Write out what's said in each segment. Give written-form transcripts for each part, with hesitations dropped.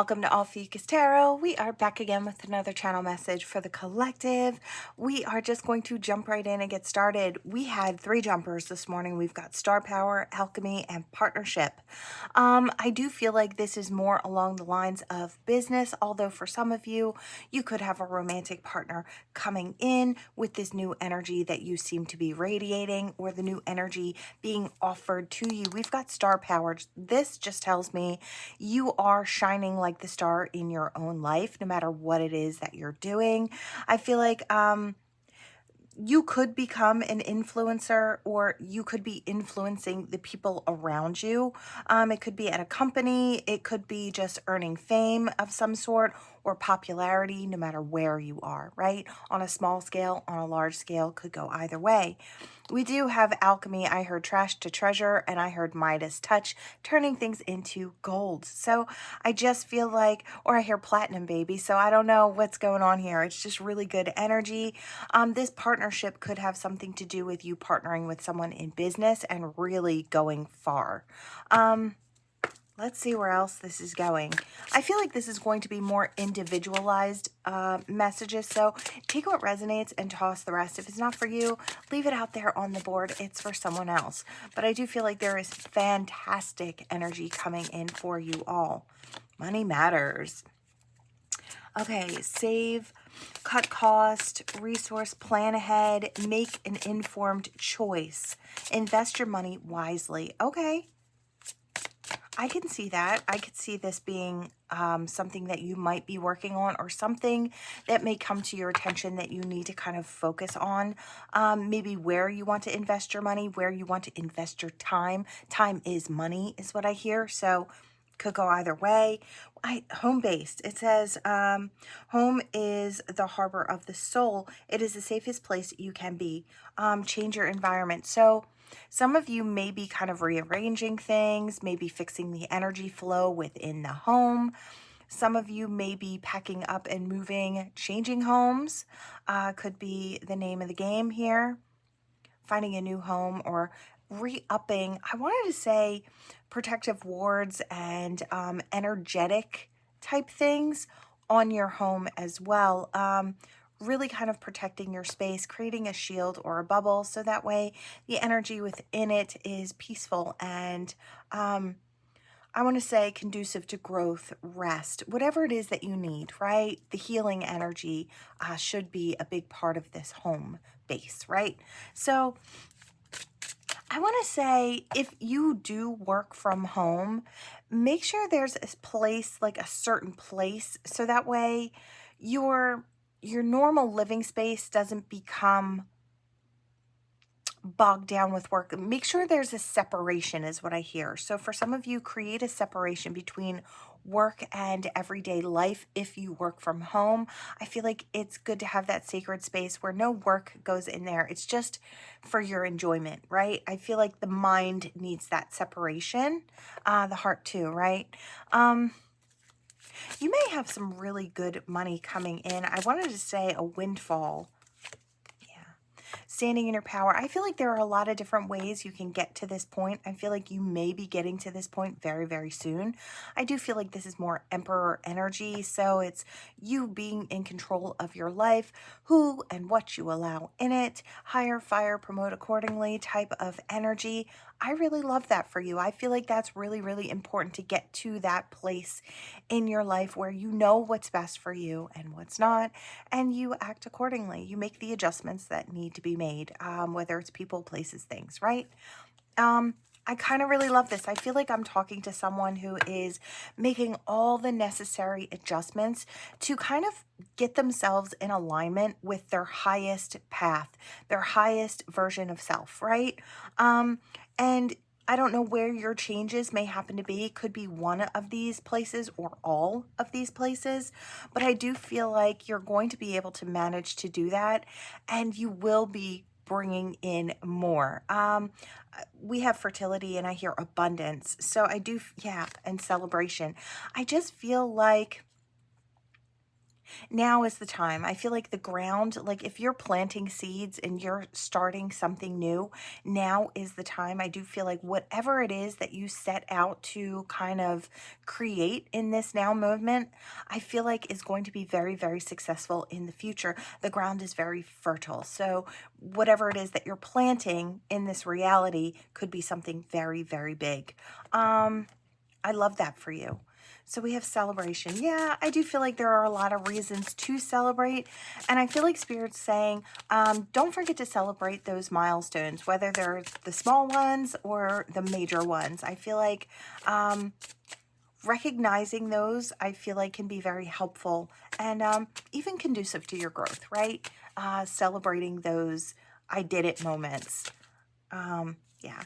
Welcome to Ophiuchus Tarot. We are back again with another channel message for the collective. We are just going to jump right in and get started. We had 3 jumpers this morning. We've got star power, alchemy, and partnership. I do feel like this is more along the lines of business, although for some of you, you could have a romantic partner coming in with this new energy that you seem to be radiating, or the new energy being offered to you. We've got star power. This just tells me you are shining like the star in your own life, no matter what it is that you're doing. I feel like you could become an influencer, or you could be influencing the people around you. It could be at a company, it could be just earning fame of some sort or popularity, no matter where you are, right? On a small scale, on a large scale, could go either way. We do have alchemy. I heard trash to treasure, and I heard Midas touch, turning things into gold. So I just feel like, or I hear platinum baby. So I don't know what's going on here. It's just really good energy. This partnership could have something to do with you partnering with someone in business and really going far. Let's see where else this is going. I feel like this is going to be more individualized messages. So take what resonates and toss the rest. If it's not for you, leave it out there on the board. It's for someone else. But I do feel like there is fantastic energy coming in for you all. Money matters. Okay, save, cut cost, resource, plan ahead, make an informed choice. Invest your money wisely. Okay. I can see that. I could see this being something that you might be working on, or something that may come to your attention that you need to kind of focus on. Maybe where you want to invest your money, where you want to invest your time. Time is money, is what I hear. So could go either way. Home-based. It says, home is the harbor of the soul. It is the safest place you can be. Change your environment. So some of you may be kind of rearranging things, maybe fixing the energy flow within the home. Some of you may be packing up and moving, changing homes. Could be the name of the game here. Finding a new home, or re-upping. I wanted to say protective wards and energetic type things on your home as well. Really kind of protecting your space, creating a shield or a bubble, so that way the energy within it is peaceful and I want to say conducive to growth, rest, whatever it is that you need, right? The healing energy should be a big part of this home base, right? So I want to say, if you do work from home, make sure there's a place, like a certain place, so that way your normal living space doesn't become bogged down with work. Make sure there's a separation, is what I hear. So for some of you, create a separation between work and everyday life. If you work from home, I feel like it's good to have that sacred space where no work goes in there. It's just for your enjoyment, right? I feel like the mind needs that separation, the heart too, right? You may have some really good money coming in. I wanted to say a windfall. Standing in your power. I feel like there are a lot of different ways you can get to this point. I feel like you may be getting to this point very, very soon. I do feel like this is more emperor energy. So it's you being in control of your life, who and what you allow in it, hire, fire, promote accordingly type of energy. I really love that for you. I feel like that's really, really important to get to that place in your life where you know what's best for you and what's not, and you act accordingly. You make the adjustments that need to be made, whether it's people, places, things, right? I kind of really love this. I feel like I'm talking to someone who is making all the necessary adjustments to kind of get themselves in alignment with their highest path, their highest version of self, right? And I don't know where your changes may happen to be. It could be one of these places or all of these places, but I do feel like you're going to be able to manage to do that, and you will be bringing in more. We have fertility, and I hear abundance. So I do, yeah, and celebration. I just feel like Now is the time. I feel like the ground, like if you're planting seeds and you're starting something new, now is the time. I do feel like whatever it is that you set out to kind of create in this now movement, I feel like is going to be very, very successful in the future. The ground is very fertile. So whatever it is that you're planting in this reality could be something very, very big. I love that for you. So we have celebration. Yeah, I do feel like there are a lot of reasons to celebrate. And I feel like Spirit's saying, don't forget to celebrate those milestones, whether they're the small ones or the major ones. I feel like recognizing those, I feel like can be very helpful and even conducive to your growth, right? Celebrating those I did it moments. Yeah.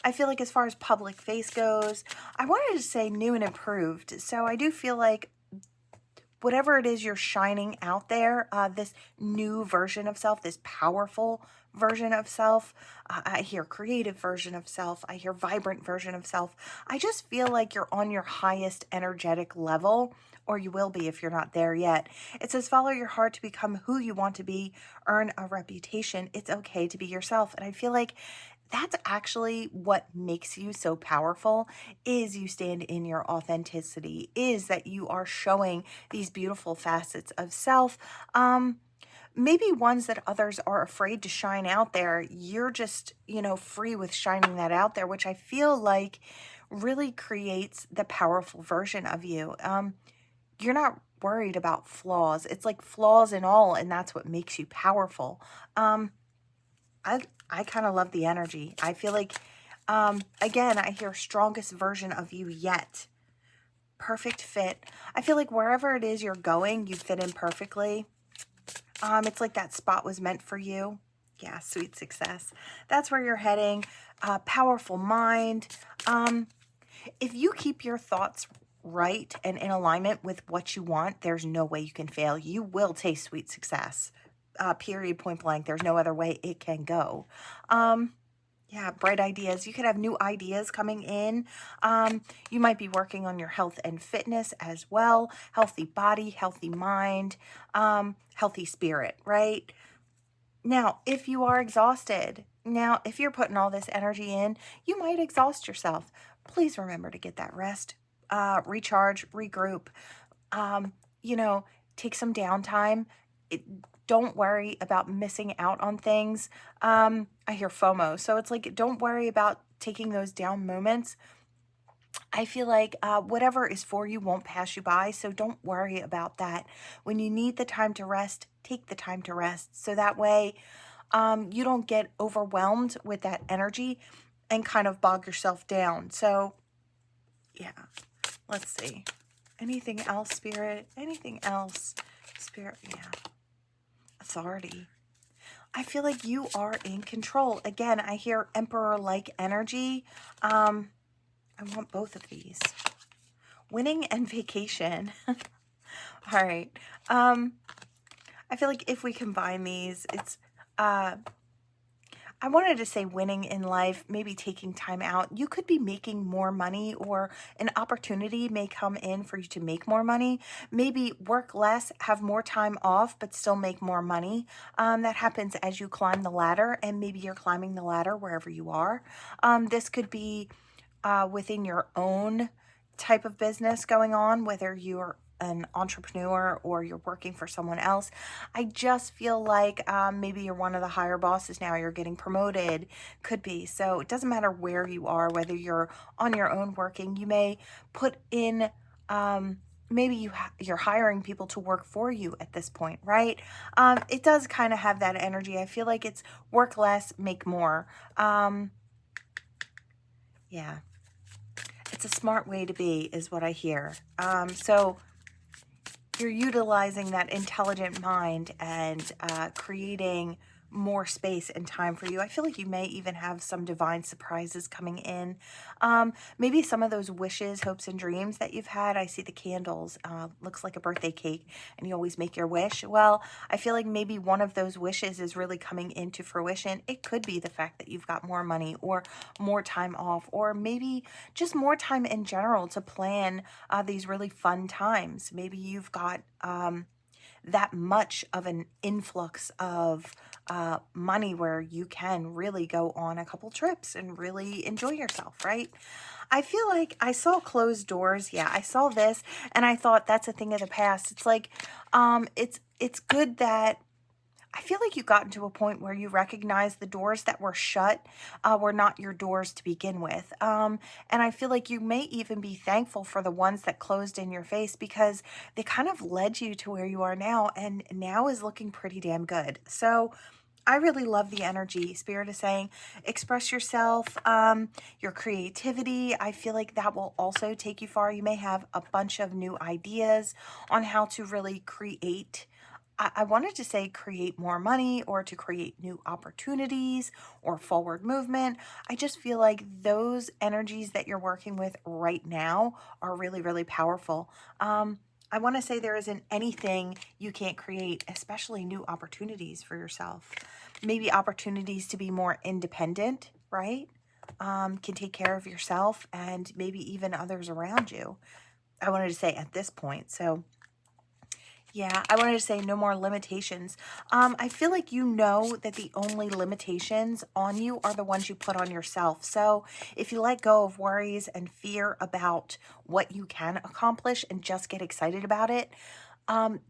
I feel like as far as public face goes, I wanted to say new and improved. So I do feel like whatever it is you're shining out there, this new version of self, this powerful version of self, I hear creative version of self, I hear vibrant version of self. I just feel like you're on your highest energetic level, or you will be if you're not there yet. It says, follow your heart to become who you want to be, earn a reputation. It's okay to be yourself. And I feel like that's actually what makes you so powerful, is you stand in your authenticity, is that you are showing these beautiful facets of self. Maybe ones that others are afraid to shine out there. You're just, free with shining that out there, which I feel like really creates the powerful version of you. You're not worried about flaws. It's like flaws and all, and that's what makes you powerful. I kind of love the energy. I feel like, again, I hear strongest version of you yet. Perfect fit. I feel like wherever it is you're going, you fit in perfectly. It's like that spot was meant for you. Yeah, sweet success. That's where you're heading. Powerful mind. If you keep your thoughts right and in alignment with what you want, there's no way you can fail. You will taste sweet success. Period, point blank. There's no other way it can go. Yeah, bright ideas. You could have new ideas coming in. You might be working on your health and fitness as well. Healthy body, healthy mind, healthy spirit, right? Now, if you are exhausted, now, if you're putting all this energy in, you might exhaust yourself. Please remember to get that rest, recharge, regroup, um, take some downtime. Don't worry about missing out on things. I hear FOMO. So it's like, don't worry about taking those down moments. I feel like whatever is for you won't pass you by. So don't worry about that. When you need the time to rest, take the time to rest. So that way you don't get overwhelmed with that energy and kind of bog yourself down. So yeah, let's see. Anything else, Spirit? Anything else? Spirit, yeah. Authority. I feel like you are in control. Again, I hear Emperor-like energy. I want both of these. Winning and vacation. All right. I feel like if we combine these, it's I wanted to say winning in life, maybe taking time out. You could be making more money, or an opportunity may come in for you to make more money. Maybe work less, have more time off, but still make more money. That happens as you climb the ladder, and maybe you're climbing the ladder wherever you are. This could be within your own type of business going on, whether you're an entrepreneur or you're working for someone else. I just feel like maybe you're one of the higher bosses now, you're getting promoted, could be. So it doesn't matter where you are, whether you're on your own working, you may put in, maybe you're hiring people to work for you at this point, right? It does kind of have that energy. I feel like it's work less, make more. Yeah. It's a smart way to be, is what I hear. So you're utilizing that intelligent mind and creating more space and time for you. I feel like you may even have some divine surprises coming in. Maybe some of those wishes, hopes, and dreams that you've had. I see the candles, looks like a birthday cake, and you always make your wish. Well, I feel like maybe one of those wishes is really coming into fruition. It could be the fact that you've got more money or more time off, or maybe just more time in general to plan these really fun times. Maybe you've got that much of an influx of money where you can really go on a couple trips and really enjoy yourself, right? I feel like I saw closed doors. Yeah, I saw this and I thought that's a thing of the past. It's like, it's good that I feel like you got to a point where you recognize the doors that were shut were not your doors to begin with. And I feel like you may even be thankful for the ones that closed in your face because they kind of led you to where you are now, and now is looking pretty damn good. So I really love the energy. Spirit is saying, express yourself, your creativity. I feel like that will also take you far. You may have a bunch of new ideas on how to really create. I wanted to say create more money or to create new opportunities or forward movement. I just feel like those energies that you're working with right now are really, really powerful. I want to say there isn't anything you can't create, especially new opportunities for yourself. Maybe opportunities to be more independent, right? Can take care of yourself and maybe even others around you. I wanted to say at this point. So yeah, I wanted to say no more limitations. I feel like you know that the only limitations on you are the ones you put on yourself. So if you let go of worries and fear about what you can accomplish and just get excited about it,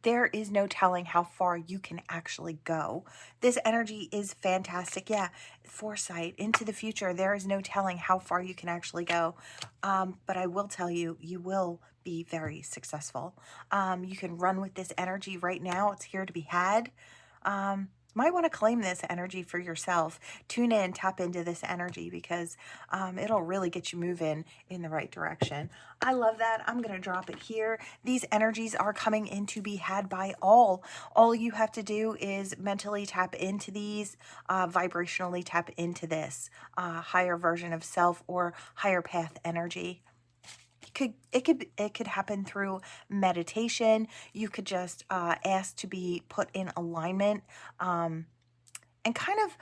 there is no telling how far you can actually go. This energy is fantastic. Yeah, foresight into the future. There is no telling how far you can actually go. But I will tell you, you will be very successful. You can run with this energy right now. It's here to be had. Might want to claim this energy for yourself. Tune in, tap into this energy because it'll really get you moving in the right direction. I love that. I'm going to drop it here. These energies are coming in to be had by all. All you have to do is mentally tap into these, vibrationally tap into this higher version of self or higher path energy. It could happen through meditation. You could just ask to be put in alignment, and kind of,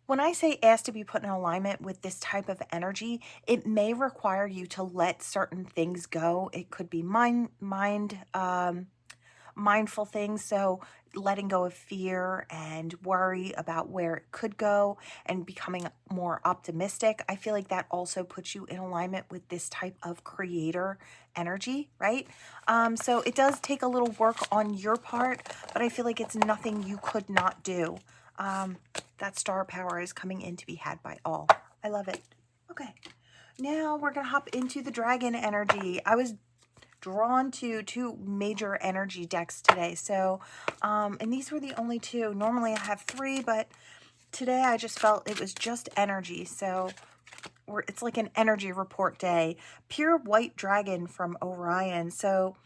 when I say ask to be put in alignment with this type of energy, it may require you to let certain things go. It could be mindful things. So letting go of fear and worry about where it could go and becoming more optimistic. I feel like that also puts you in alignment with this type of creator energy, right? So it does take a little work on your part, but I feel like it's nothing you could not do. That star power is coming in to be had by all. I love it. Okay. Now we're going to hop into the dragon energy. I was drawn to two major energy decks today. So, and these were the only two. Normally I have three, but today I just felt it was just energy. So it's like an energy report day. Pure white dragon from Orion. So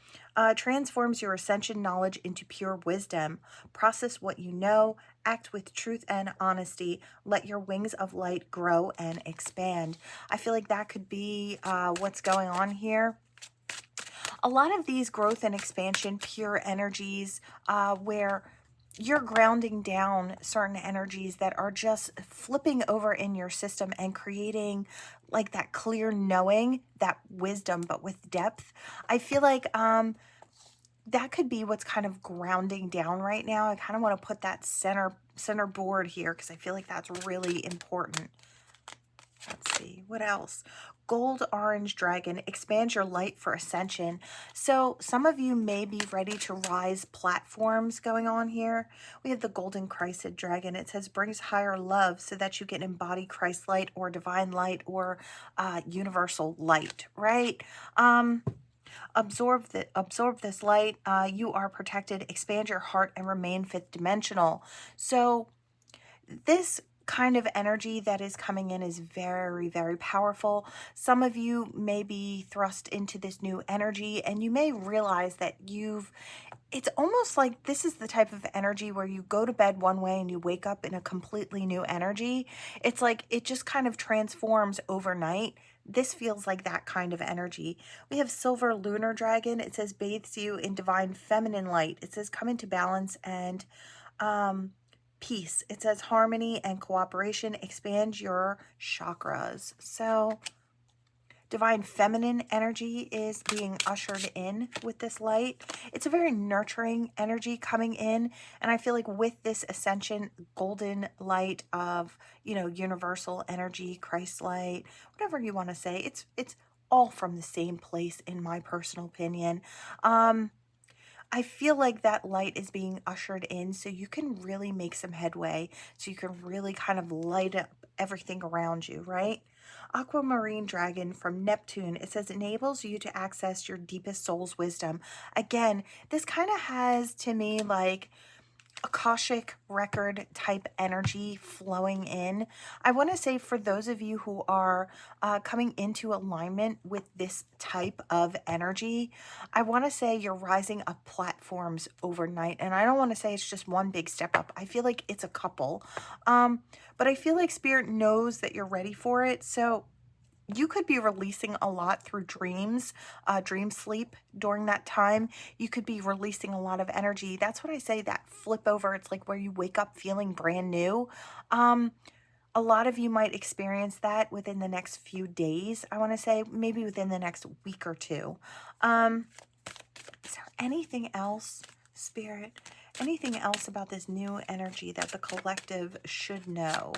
transforms your ascension knowledge into pure wisdom. Process what you know. Act with truth and honesty. Let your wings of light grow and expand. I feel like that could be what's going on here. A lot of these growth and expansion pure energies where you're grounding down certain energies that are just flipping over in your system and creating like that clear knowing, that wisdom, but with depth. I feel like that could be what's kind of grounding down right now. I kind of want to put that center board here because I feel like that's really important. Let's see, what else? Gold orange dragon, expand your light for ascension. So some of you may be ready to rise platforms going on here. We have the golden Christed dragon. It says brings higher love so that you can embody Christ light or divine light or universal light, right? Absorb this light. You are protected. Expand your heart and remain fifth dimensional. So this kind of energy that is coming in is very, very powerful. Some of you may be thrust into this new energy and you may realize that it's almost like this is the type of energy where you go to bed one way and you wake up in a completely new energy. It's like it just kind of transforms overnight. This feels like that kind of energy. We have silver lunar dragon. It says bathes you in divine feminine light. It says come into balance and peace. It says harmony and cooperation, expand your chakras. So divine feminine energy is being ushered in with this light. It's a very nurturing energy coming in. And I feel like with this ascension, golden light of, you know, universal energy, Christ light, whatever you want to say, it's all from the same place, in my personal opinion. I feel like that light is being ushered in so you can really make some headway, so you can really kind of light up everything around you, right? Aquamarine dragon from Neptune, it says enables you to access your deepest soul's wisdom. Again, this kind of has to me like Akashic record type energy flowing in. I want to say for those of you who are coming into alignment with this type of energy, I want to say you're rising up platforms overnight. And I don't want to say it's just one big step up. I feel like it's a couple. But I feel like Spirit knows that you're ready for it. So you could be releasing a lot through dreams, dream sleep during that time. You could be releasing a lot of energy. That's what I say, that flip over. It's like where you wake up feeling brand new. A lot of you might experience that within the next few days. I want to say maybe within the next week or two. Is there anything else, Spirit? Anything else about this new energy that the collective should know?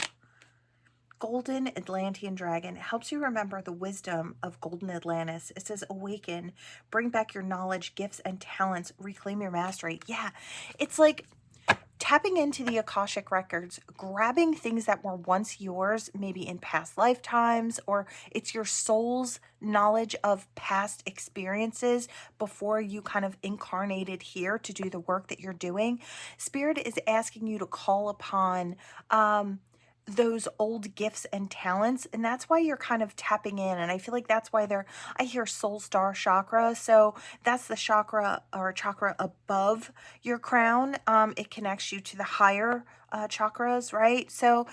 Golden Atlantean Dragon helps you remember the wisdom of Golden Atlantis. It says, awaken, bring back your knowledge, gifts, and talents, reclaim your mastery. Yeah, it's like tapping into the Akashic records, grabbing things that were once yours, maybe in past lifetimes, or it's your soul's knowledge of past experiences before you kind of incarnated here to do the work that you're doing. Spirit is asking you to call upon those old gifts and talents, and that's why you're kind of tapping in. And I feel like that's why I hear soul star chakra, so that's the chakra or chakra above your crown. It connects you to the higher chakras, right? So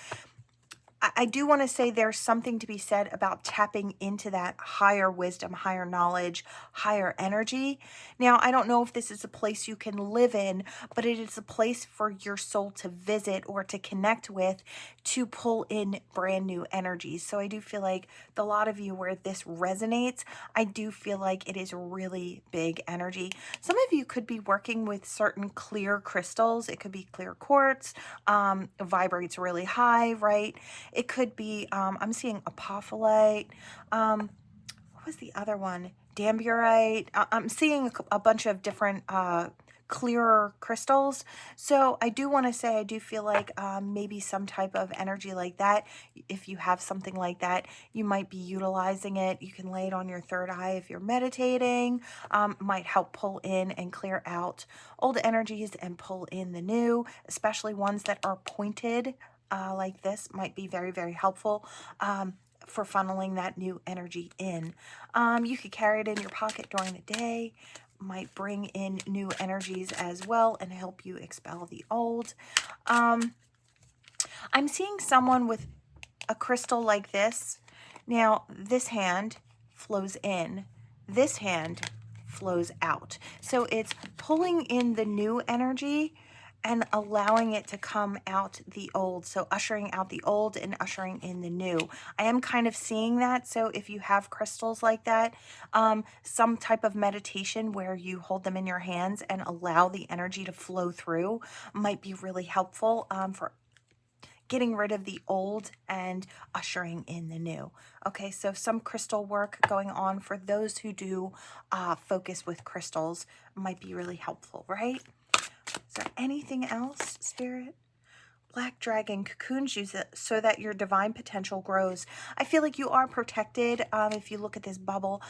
I do want to say there's something to be said about tapping into that higher wisdom, higher knowledge, higher energy. Now, I don't know if this is a place you can live in, but it is a place for your soul to visit or to connect with to pull in brand new energies. So I do feel like a lot of you where this resonates, I do feel like it is really big energy. Some of you could be working with certain clear crystals. It could be clear quartz, vibrates really high, right? It could be, I'm seeing apophyllite. What was the other one? Damburite. I'm seeing a bunch of different clearer crystals. So I do want to say, I do feel like maybe some type of energy like that, if you have something like that, you might be utilizing it. You can lay it on your third eye if you're meditating. Might help pull in and clear out old energies and pull in the new, especially ones that are pointed like this might be very, very helpful for funneling that new energy in. You could carry it in your pocket during the day, might bring in new energies as well and help you expel the old. I'm seeing someone with a crystal like this. Now, this hand flows in, this hand flows out. So it's pulling in the new energy and allowing it to come out the old. So ushering out the old and ushering in the new. I am kind of seeing that. So if you have crystals like that, some type of meditation where you hold them in your hands and allow the energy to flow through might be really helpful for getting rid of the old and ushering in the new. Okay, so some crystal work going on for those who do focus with crystals might be really helpful, right? Is there anything else, Spirit? Black dragon cocoons you so that your divine potential grows. I feel like you are protected. If you look at this bubble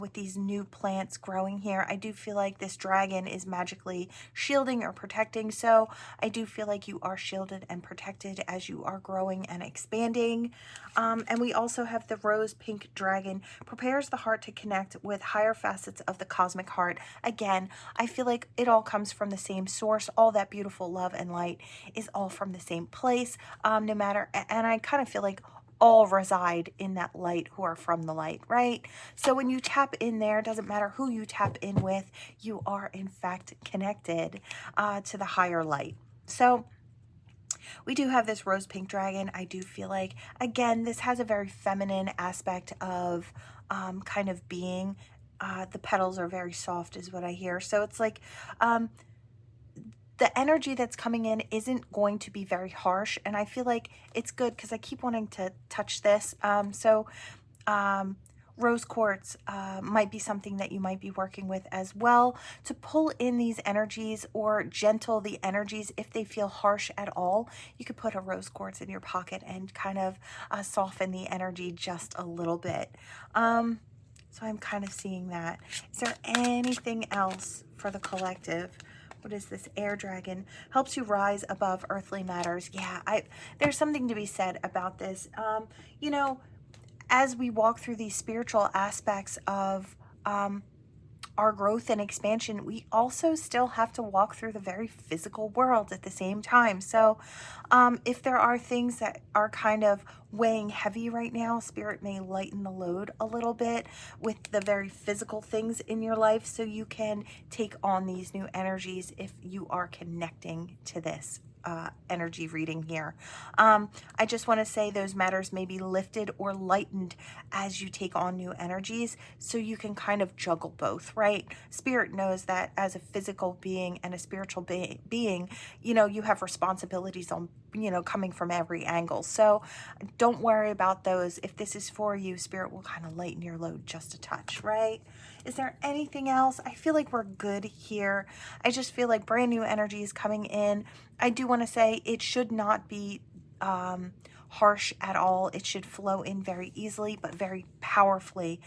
with these new plants growing here, I do feel like this dragon is magically shielding or protecting. So I do feel like you are shielded and protected as you are growing and expanding. And we also have the rose pink dragon, prepares the heart to connect with higher facets of the cosmic heart. Again, I feel like it all comes from the same source. All that beautiful love and light is all from the same place, no matter, and I kind of feel like all reside in that light who are from the light, right? So when you tap in there, doesn't matter who you tap in with, you are in fact connected to the higher light. So we do have this rose pink dragon. I do feel like, again, this has a very feminine aspect of kind of being. The petals are very soft is what I hear. So it's like the energy that's coming in isn't going to be very harsh. And I feel like it's good because I keep wanting to touch this. Rose quartz might be something that you might be working with as well to pull in these energies or gentle the energies. If they feel harsh at all, you could put a rose quartz in your pocket and kind of soften the energy just a little bit. So I'm kind of seeing that. Is there anything else for the collective? What is this? Air dragon helps you rise above earthly matters. Yeah, there's something to be said about this. You know, as we walk through these spiritual aspects of our growth and expansion, we also still have to walk through the very physical world at the same time. So if there are things that are kind of weighing heavy right now, Spirit may lighten the load a little bit with the very physical things in your life so you can take on these new energies if you are connecting to this energy reading here. I just want to say those matters may be lifted or lightened as you take on new energies so you can kind of juggle both, right? Spirit knows that as a physical being and a spiritual being, you know, you have responsibilities on, you know, coming from every angle. So don't worry about those. If this is for you, Spirit will kind of lighten your load just a touch, right? Is there anything else? I feel like we're good here. I just feel like brand new energy is coming in. I do want to say it should not be harsh at all. It should flow in very easily, but very powerfully.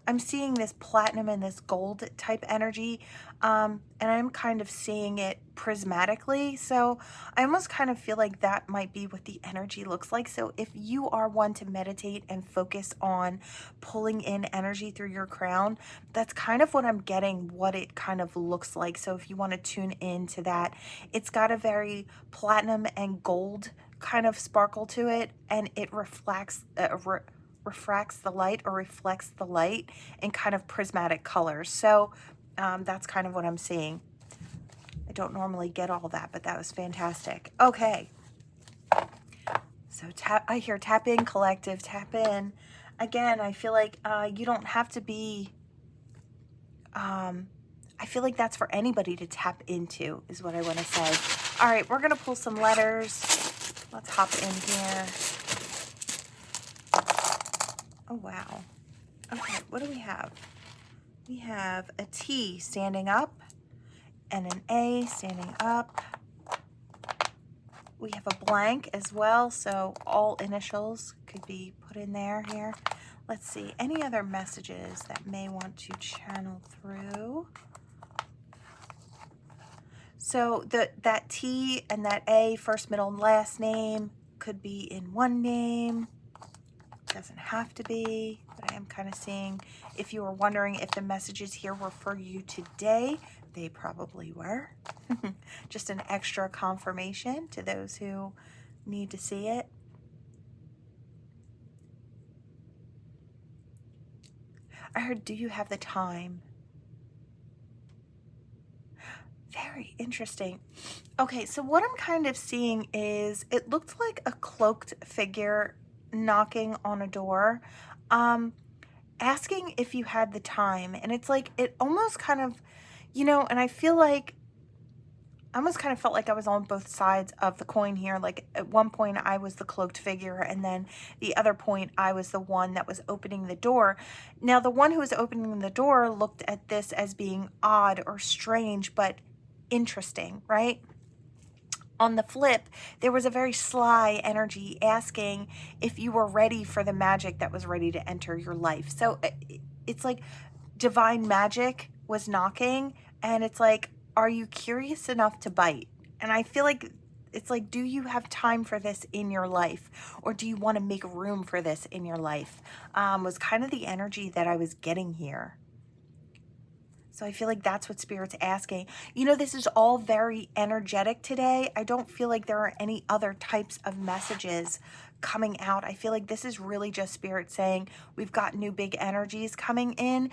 I'm seeing this platinum and this gold type energy, and I'm kind of seeing it prismatically. So I almost kind of feel like that might be what the energy looks like. So if you are one to meditate and focus on pulling in energy through your crown, that's kind of what I'm getting, what it kind of looks like. So if you want to tune into that, it's got a very platinum and gold kind of sparkle to it, and it reflects refracts the light or reflects the light in kind of prismatic colors. So that's kind of what I'm seeing. I don't normally get all that, but that was fantastic. Okay. So I hear tap in, collective, tap in. Again, I feel like you don't have to be, I feel like that's for anybody to tap into is what I want to say. All right, we're going to pull some letters. Let's hop in here. Oh, wow. Okay, what do we have? We have a T standing up and an A standing up. We have a blank as well, so all initials could be put in there here. Let's see, any other messages that may want to channel through? So that T and that A, first, middle, and last name, could be in one name. Doesn't have to be, but I am kind of seeing, if you were wondering if the messages here were for you today, they probably were. Just an extra confirmation to those who need to see it. I heard, do you have the time? Very interesting. Okay, so what I'm kind of seeing is it looked like a cloaked figure knocking on a door, asking if you had the time. And it's like, it almost kind of, you know, and I feel like I almost kind of felt like I was on both sides of the coin here. Like at one point I was the cloaked figure, and then the other point I was the one that was opening the door. Now the one who was opening the door looked at this as being odd or strange, but interesting, right? On the flip, there was a very sly energy asking if you were ready for the magic that was ready to enter your life. So it's like divine magic was knocking, and it's like, are you curious enough to bite? And I feel like it's like, do you have time for this in your life? Or do you want to make room for this in your life? Was kind of the energy that I was getting here. So I feel like that's what Spirit's asking. You know, this is all very energetic today. I don't feel like there are any other types of messages coming out. I feel like this is really just Spirit saying we've got new big energies coming in.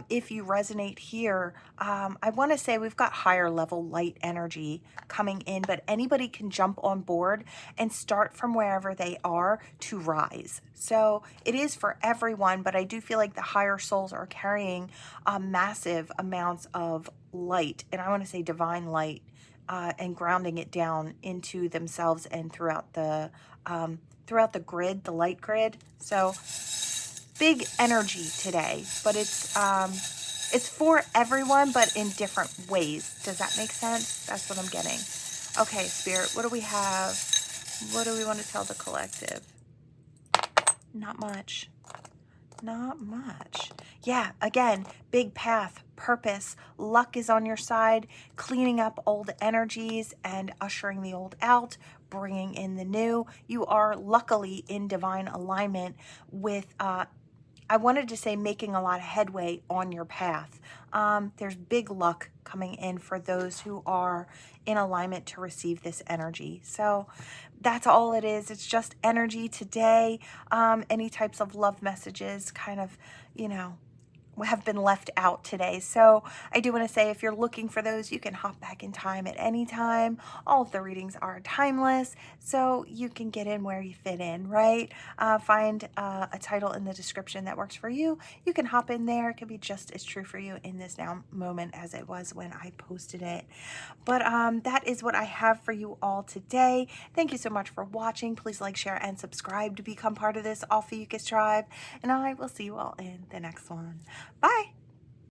If you resonate here, I want to say we've got higher level light energy coming in, but anybody can jump on board and start from wherever they are to rise. So it is for everyone, but I do feel like the higher souls are carrying massive amounts of light, and I want to say divine light, and grounding it down into themselves and throughout the grid, the light grid. So big energy today, but it's for everyone, but in different ways. Does that make sense? That's what I'm getting. Okay, Spirit, what do we have? What do we want to tell the collective? Not much. Not much. Yeah, again, big path, purpose, luck is on your side, cleaning up old energies and ushering the old out, bringing in the new. You are luckily in divine alignment with, I wanted to say making a lot of headway on your path. There's big luck coming in for those who are in alignment to receive this energy. So that's all it is. It's just energy today. Any types of love messages kind of, you know, have been left out today. So I do want to say, if you're looking for those, you can hop back in time at any time. All of the readings are timeless, so you can get in where you fit in, right? Find a title in the description that works for you. You can hop in there. It can be just as true for you in this now moment as it was when I posted it. But that is what I have for you all today. Thank you so much for watching. Please like, share, and subscribe to become part of this Ophiuchus tribe. And I will see you all in the next one. Bye.